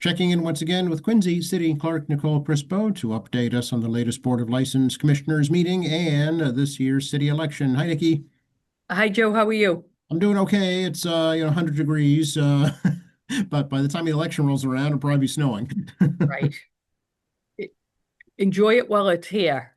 Checking in once again with Quincy City Clerk Nicole Crispo to update us on the latest Board of License Commissioners meeting and this year's city election. Hi, Nikki. Hi, Joe. How are you? I'm doing okay. It's 100 degrees, but by the time the election rolls around, it'll probably be snowing. Right. E- Enjoy it while it's here,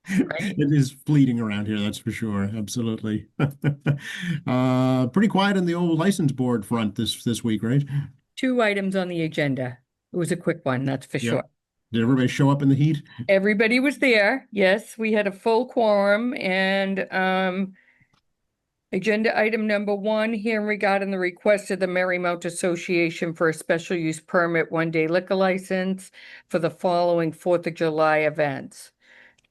right? It is fleeting around here, that's for sure. Absolutely. Pretty quiet on the old license board front this week, right? Two items on the agenda. It was a quick one, that's for Yep. sure. Did everybody show up in the heat? Everybody was there. Yes, we had a full quorum and agenda item number one here regarding the request of the Marymount Association for a special use permit 1-day liquor license for the following 4th of July events.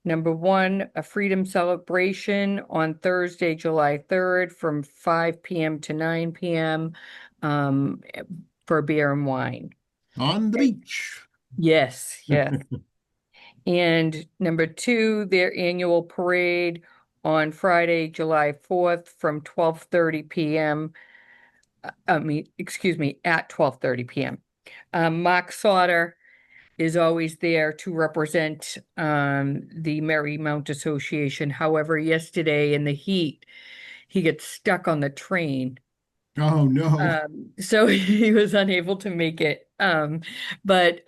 Number one, a freedom celebration on Thursday, July 3rd from 5 p.m. to 9 p.m. For beer and wine. On the beach. Yes, yes. And number two, their annual parade on Friday, July 4th from 12:30 p.m. Excuse me, at 12:30 p.m. Mark Sauter is always there to represent the Marymount Association. However, yesterday in the heat, he gets stuck on the train. Oh, no. So he was unable to make it. But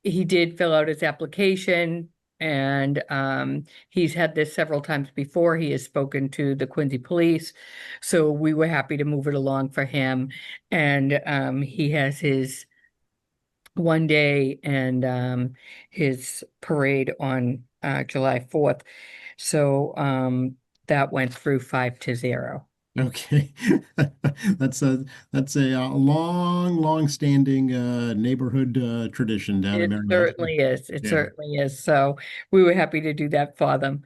he did fill out his application, and he's had this several times before. He has spoken to the Quincy Police, so we were happy to move it along for him. And he has his 1 day and his parade on July 4th. So that went through 5-0. Okay. That's a long standing neighborhood tradition down in It Marymount. certainly is. It Yeah. certainly is. So we were happy to do that for them.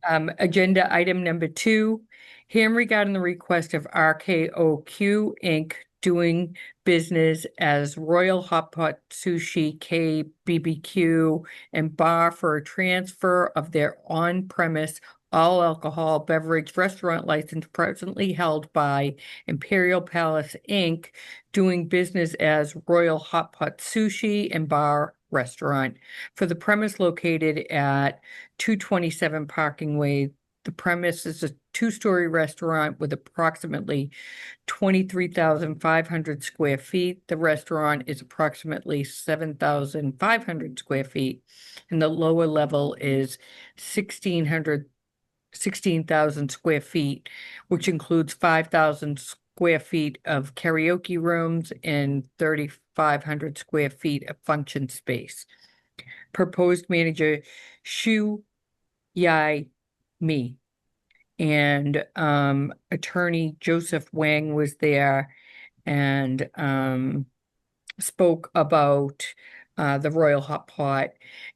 Agenda item number two, hearing regarding the request of RKOQ Inc. doing business as Royal Hot Pot Sushi K BBQ and Bar for a transfer of their on-premise all alcohol beverage restaurant license presently held by Imperial Palace Inc., doing business as Royal Hot Pot Sushi and Bar Restaurant for the premise located at 227 Parking Way. The premise is a two-story restaurant with approximately 23,500 square feet. The restaurant is approximately 7,500 square feet, and the lower level is 16,000 square feet, which includes 5,000 square feet of karaoke rooms and 3,500 square feet of function space. Proposed manager Shu Yai Mi and attorney Joseph Wang was there and spoke about the Royal Hot Pot.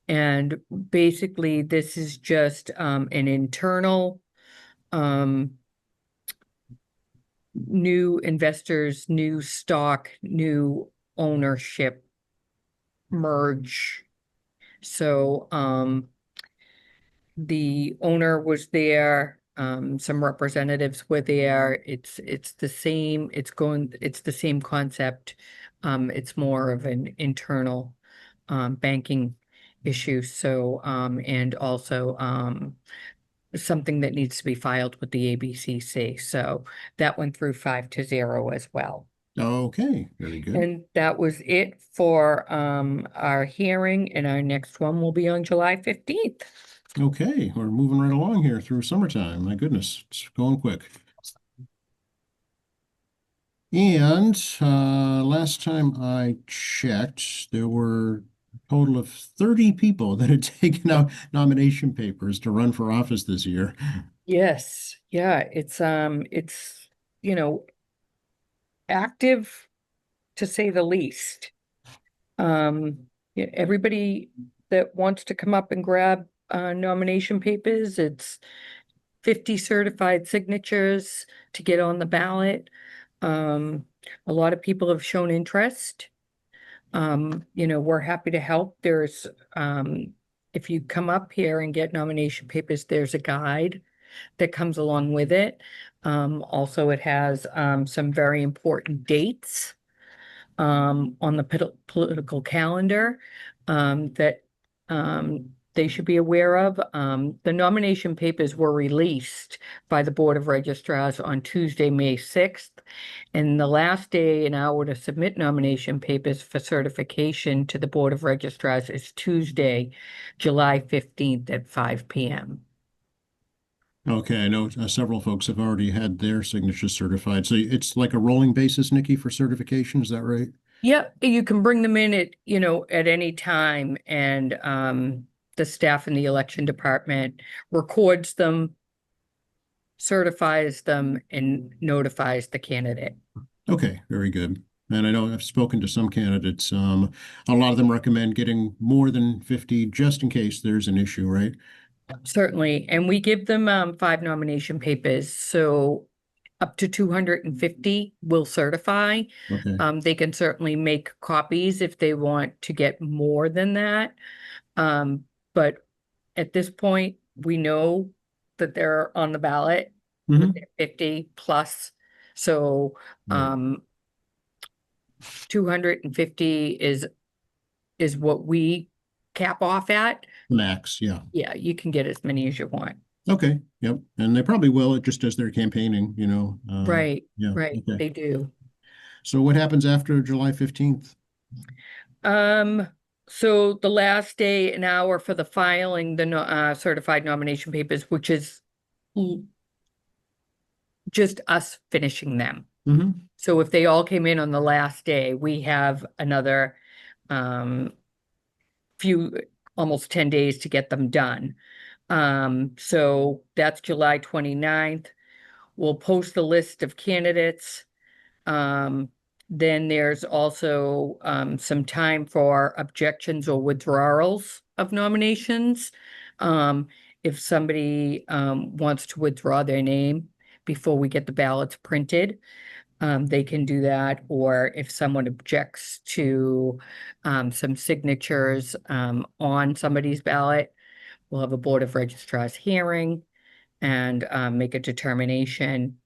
And basically, this is just an internal new investors, new stock, new ownership merge. So the owner was there, some representatives were there. It's the same, it's the same concept. It's more of an internal banking issue. So and also something that needs to be filed with the ABCC. So that went through 5-0 as well. Okay, very good. And that was it for our hearing, and our next one will be on July 15th. Okay, we're moving right along here through summertime. My goodness, it's going quick. And last time I checked, there were a total of 30 people that had taken out nomination papers to run for office this year. Yes, yeah, it's you know active to say the least. Yeah, everybody that wants to come up and grab nomination papers, it's 50 certified signatures to get on the ballot. A lot of people have shown interest. We're happy to help. If you come up here and get nomination papers, there's a guide that comes along with it. Also, it has some very important dates on the political calendar that they should be aware of. The nomination papers were released by the Board of Registrars on Tuesday, May 6th. And the last day and hour to submit nomination papers for certification to the Board of Registrars is Tuesday, July 15th at 5 p.m. Okay, I know several folks have already had their signatures certified. So it's like a rolling basis, Nikki, for certification, is that right? Yeah, you can bring them in at any time, and the staff in the election department records them, certifies them, and notifies the candidate. Okay, very good. And I know I've spoken to some candidates. A lot of them recommend getting more than 50 just in case there's an issue, right? Certainly, and we give them 5 nomination papers, so up to 250 will certify. Okay. They can certainly make copies if they want to get more than that. But at this point, we know that they're on the ballot, that Mhm. they're 50 plus. So Right. 250 is what we cap off at. Max, yeah. Yeah, you can get as many as you want. Okay, yep. And they probably will, just as they're campaigning, Right, yeah, right, okay. they do. So what happens after July 15th? Um, so the last day and hour for the filing the certified nomination papers, which is just us finishing them. Mm-hmm. So if they all came in on the last day, we have another few, almost 10 days to get them done. So that's July 29th. We'll post the list of candidates. Then there's also some time for objections or withdrawals of nominations. If somebody wants to withdraw their name before we get the ballots printed, they can do that. Or if someone objects to some signatures on somebody's ballot, we'll have a Board of Registrars hearing and make a determination.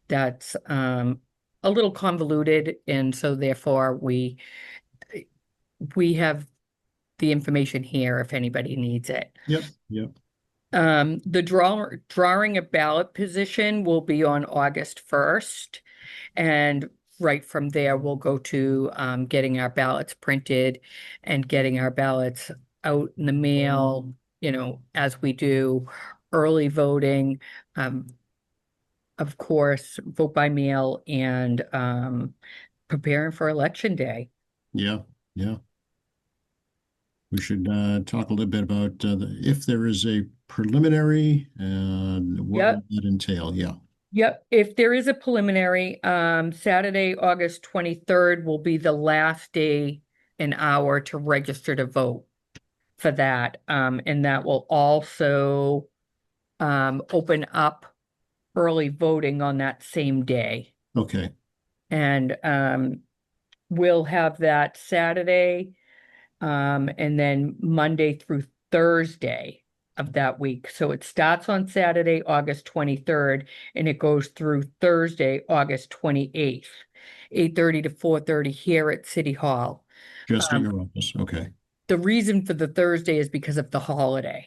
That's a little convoluted, and so therefore we have the information here if anybody needs it. Yep, yep. The drawing a ballot position will be on August 1st, and right from there we'll go to getting our ballots printed and getting our ballots out in the mail, as we do early voting. Of course, vote by mail and preparing for election day. Yeah, yeah. We should talk a little bit about if there is a preliminary and what Yep. will that entail? Yeah. Yep. If there is a preliminary, Saturday, August 23rd will be the last day and hour to register to vote for that. And that will also open up early voting on that same day. Okay. And we'll have that Saturday, and then Monday through Thursday of that week. So it starts on Saturday, August 23rd, and it goes through Thursday, August 28th, 8:30 to 4:30 here at City Hall. Just at your office. Okay. The reason for the Thursday is because of the holiday.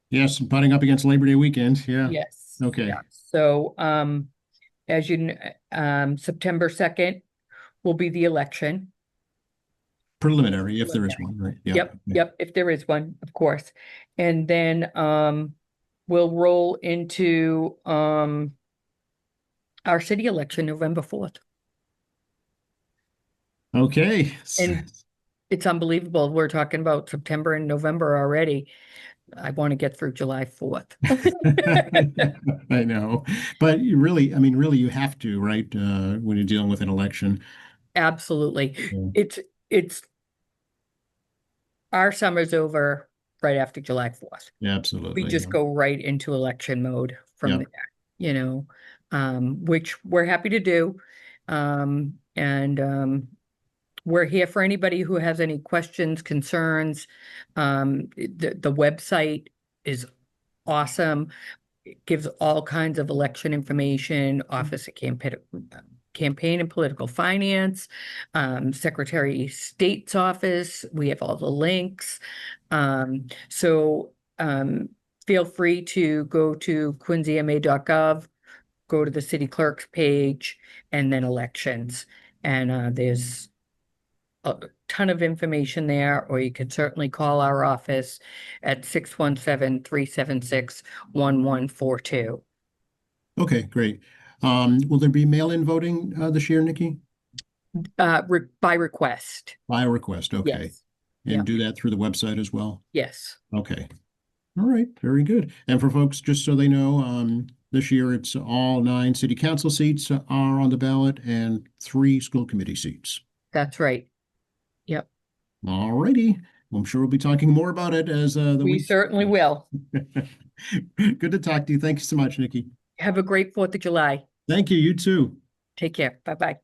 Yes, butting up against Labor Day weekend. Yeah. Yes. Okay. Yeah. So, as you September 2nd will be the election. Preliminary, if there is one, right? Yeah. Yep, Okay. yep, if there is one, of course. And then we'll roll into our city election November 4th. Okay. And it's unbelievable. We're talking about September and November already. I want to get through July 4th. I know, but really, really, you have to, right? When you're dealing with an election. Absolutely. Yeah. It's our summer's over right after July 4th. Yeah, absolutely. We just go right into election mode from Yeah. there, which we're happy to do. And we're here for anybody who has any questions, concerns. The website is awesome. It gives all kinds of election information, office of Campaign and Political Finance, Secretary of State's office. We have all the links. Feel free to go to quincyma.gov, go to the city clerk's page, and then elections. And there's a ton of information there, or you can certainly call our office at 617-376-1142. Okay, great. Will there be mail-in voting this year, Nikki? By request. By request, okay. Yes. And Yep. do that through the website as well? Yes. Okay. All right, very good. And for folks, just so they know, this year it's all 9 city council seats are on the ballot and 3 school committee seats. That's right. Yep. All righty. I'm sure we'll be talking more about it as the We week. certainly will. Good to talk to you. Thank you so much, Nikki. Have a great 4th of July. Thank you. You too. Take care. Bye-bye.